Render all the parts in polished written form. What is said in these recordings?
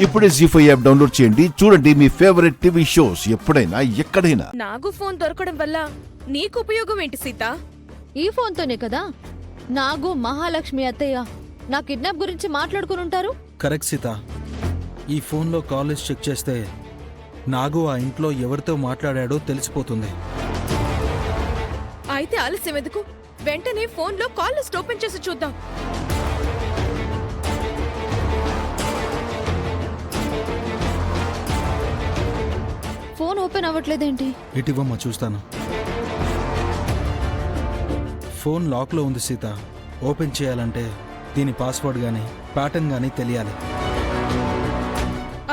ఇప్పుడే జీ5 app download చేయండి. చూడండి మీ ఫేవరెట్ టీవీ షోస్ ఎప్పుడైనా ఎక్కడైనా. నాగు ఫోన్ దొరకడం వల్ల నీకు ఉపయోగం ఏంటి సీత? ఈ ఫోన్తోనే కదా నాగు మహాలక్ష్మి అత్తయ్య నా కిడ్నాప్ గురించి మాట్లాడుకుని ఉంటారు. కరెక్ట్ సీత. ఈ ఫోన్లో కాలేజ్ చెక్ చేస్తే నాగు ఆ ఇంట్లో ఎవరితో మాట్లాడాడో తెలిసిపోతుంది. అయితే ఆలస్యం ఎందుకు? వెంటనే ఫోన్లో కాల్ లిస్ట్ ఓపెన్ చేసి చూద్దాం. Phone open అవ్వట్లేదేంటి? ఇటివమ్మా చూస్తాను. ఫోన్ లాక్లో ఉంది సీత. ఓపెన్ చేయాలంటే దీని పాస్వర్డ్ గానీ ప్యాటర్న్ గానీ తెలియాలి.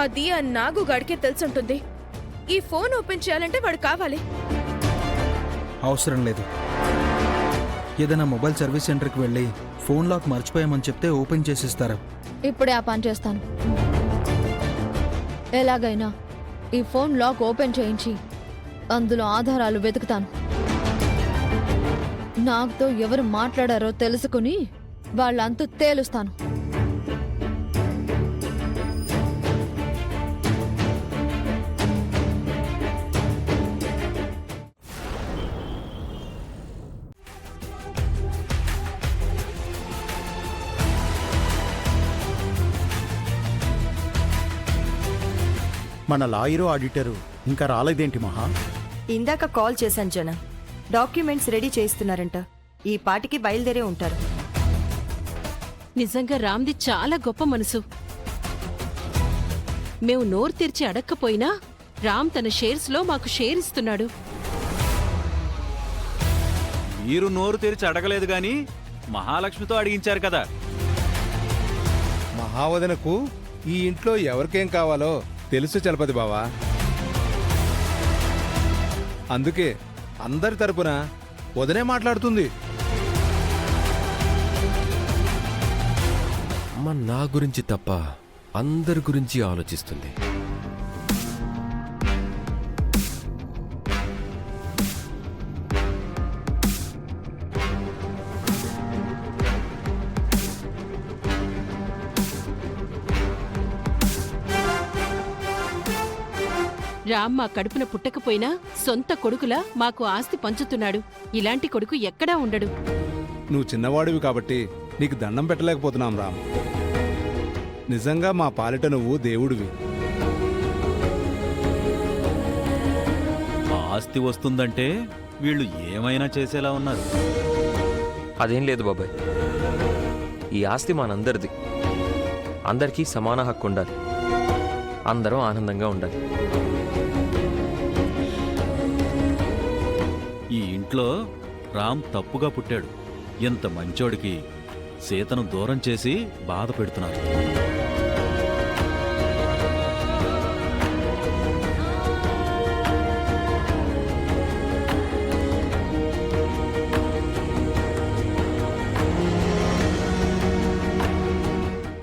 అది ఆ నాగు గాడికే తెలుసుంటుంది. ఈ ఫోన్ ఓపెన్ చేయాలంటే వాడు కావాలి. అవసరం లేదు. ఏదైనా మొబైల్ సర్వీస్ సెంటర్కి వెళ్ళి ఫోన్ లాక్ మర్చిపోయామని చెప్తే ఓపెన్ చేసిస్తారు. ఇప్పుడే ఆ పని చేస్తాను. ఎలాగైనా ఈ ఫోన్ లాక్ ఓపెన్ చేయించి అందులో ఆధారాలు వెతుకుతాను. నాకుతో ఎవరు మాట్లాడారో తెలుసుకుని వాళ్ళంతా తేలుస్తాను. మన లాయరు ఆడిటరు ఇంకా రాలేదేంటి మహా? ఇందాక కాల్ చేశాను జన. డాక్యుమెంట్స్ రెడీ చేయిస్తున్నారంట. ఈ పాటికి బయలుదేరే ఉంటారు. నిజంగా రామ్ది చాలా గొప్ప మనసు. మేము నోరు తెరిచి అడక్కపోయినా రామ్ తన షేర్స్లో మాకు షేర్ ఇస్తున్నాడు. మీరు నోరు తెరిచి అడగలేదు గాని మహాలక్ష్మితో అడిగించారు కదా. మహావదనకు ఈ ఇంట్లో ఎవరికేం కావాలో తెలుసు చలపతి బావా. అందుకే అందరి తరపున వదనే మాట్లాడుతుంది. అమ్మ నా గురించి తప్ప అందరి గురించి ఆలోచిస్తుంది. రామ్ మా కడుపున పుట్టకపోయినా సొంత కొడుకులా మాకు ఆస్తి పంచుతున్నాడు. ఇలాంటి కొడుకు ఎక్కడా ఉండడు. నువ్వు చిన్నవాడివి కాబట్టి నీకు దండం పెట్టలేకపోతున్నాం రామ్. నిజంగా మా పాలిట నువ్వు దేవుడివి. ఆస్తి వస్తుందంటే వీళ్ళు ఏమైనా చేసేలా ఉన్నారు. అదేం లేదు బాబాయ్. ఈ ఆస్తి మనందరిది. అందరికీ సమాన హక్కు ఉండాలి. అందరం ఆనందంగా ఉండాలి. ఈ ఇంట్లో రామ్ తప్పుగా పుట్టాడు. ఎంత మంచోడికి సీతను దూరం చేసి బాధ పెడుతున్నారు.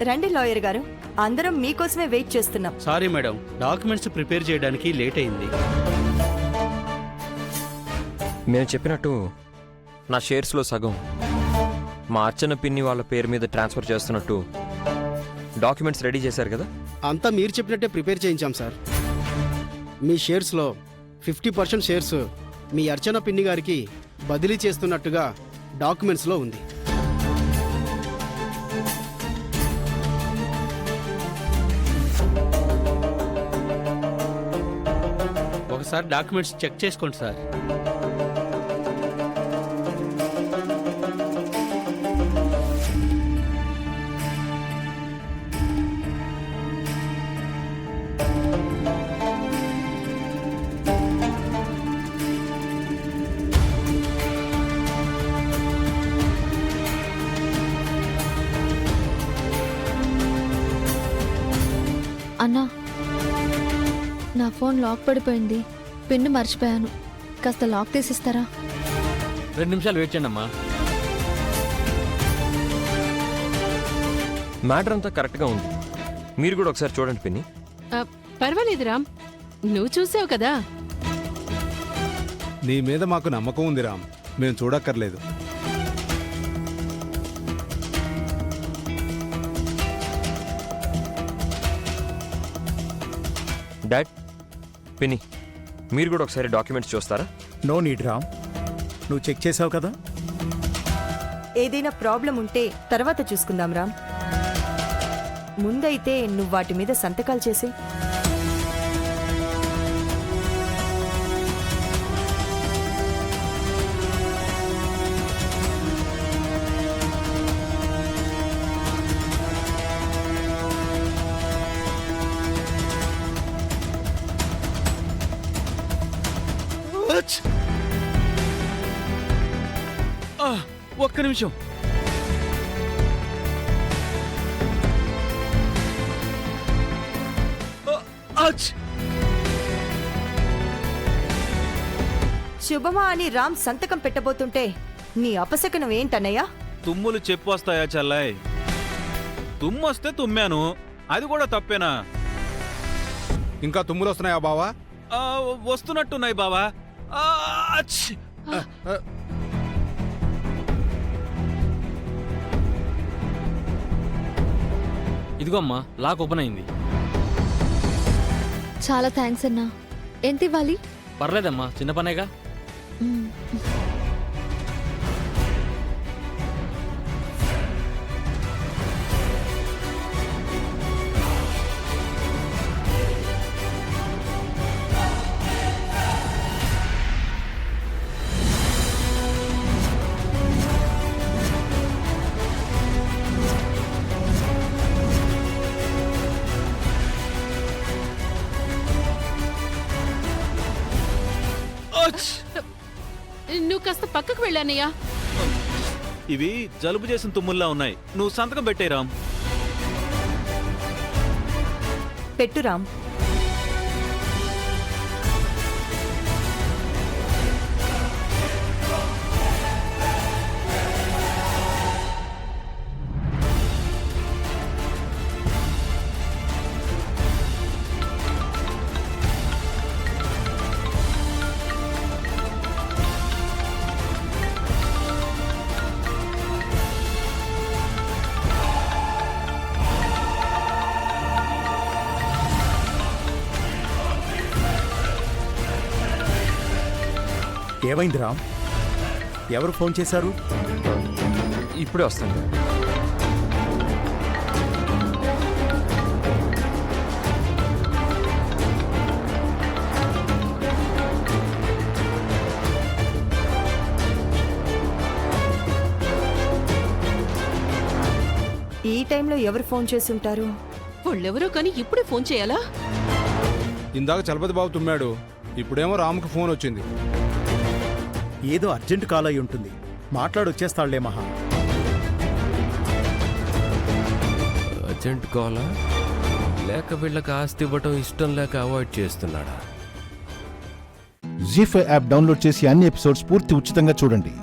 రండి లాయర్ గారు, అందరం మీకోసమే వెయిట్ చేస్తున్నాం. సారీ మేడం, డాక్యుమెంట్స్ ప్రిపేర్ చేయడానికి లేట్ అయింది. మేము చెప్పినట్టు నా షేర్స్లో సగం మా అర్చన పిన్ని వాళ్ళ పేరు మీద ట్రాన్స్ఫర్ చేస్తున్నట్టు డాక్యుమెంట్స్ రెడీ చేశారు కదా. అంతా మీరు చెప్పినట్టే ప్రిపేర్ చేయించాం సార్. మీ షేర్స్లో 50% షేర్స్ మీ అర్చన పిన్ని గారికి బదిలీ చేస్తున్నట్టుగా డాక్యుమెంట్స్లో ఉంది. ఒకసారి డాక్యుమెంట్స్ చెక్ చేసుకోండి సార్. అన్నా, నా ఫోన్ లాక్ పడిపోయింది. పిన్ మర్చిపోయాను. కాస్త లాక్ తీసిస్తారా? 2 నిమిషాలు వెయిట్ చేయండి అమ్మా. మ్యాటర్ అంతా కరెక్ట్గా ఉంది. మీరు కూడా ఒకసారి చూడండి పిన్ని. పర్వాలేదు రామ్, నువ్వు చూసావు కదా. నీ మీద మాకు నమ్మకం ఉంది రామ్. మేము చూడక్కర్లేదు. డాడ్, పిన్ని, మీరు కూడా ఒకసారి డాక్యుమెంట్స్ చూస్తారా? నో నీడ్ రామ్, నువ్వు చెక్ చేసావు కదా. ఏదైనా ప్రాబ్లం ఉంటే తర్వాత చూసుకుందాం రామ్. ముందైతే నువ్వు వాటి మీద సంతకాలు చేసి. ఒక్క నిమిషం. శుభమా అని రామ్ సంతకం పెట్టబోతుంటే నీ అపశకనం ఏంటన్నయ్యా? తుమ్ములు చెప్పు వస్తాయా చెల్లాయ్? తుమ్మొస్తే తుమ్మాను, అది కూడా తప్పేనా? ఇంకా తుమ్ములు వస్తున్నాయా బావా? వస్తున్నట్టున్నాయి బావా. అచ్! ఇదిగో అమ్మా, లాక్ ఓపెన్ అయింది. చాలా థ్యాంక్స్ అన్నా. ఎంత ఇవ్వాలి? పర్లేదమ్మా, చిన్న పనేగా. మ్మ్. నువ్వు కాస్త పక్కకు వెళ్ళానయ్యా. ఇవి జలుబు చేసిన తుమ్ముల్లా ఉన్నాయి. నువ్వు సంతకం పెట్టే రామ్. పెట్టు రామ్. ఏమైంది రామ్? ఎవరు ఫోన్ చేశారు? ఇప్పుడే వస్తాను. ఈ టైంలో ఎవరు ఫోన్ చేసి ఉంటారు? వాళ్ళెవరో కానీ ఇప్పుడే ఫోన్ చేయాలా? ఇందాక చలపతి బాబు తుమ్మాడు, ఇప్పుడేమో రామ్కి ఫోన్ వచ్చింది. ఏదో అర్జెంట్ కాల్ అయి ఉంటుంది, మాట్లాడొచ్చేస్తాడులే మహా. అర్జెంట్ కాలా, లేక వీళ్ళకి ఆస్తి ఇవ్వటం ఇష్టం లేక అవాయిడ్ చేస్తున్నాడా? జీ5 యాప్ డౌన్లోడ్ చేసి అన్ని ఎపిసోడ్స్ పూర్తి ఉచితంగా చూడండి.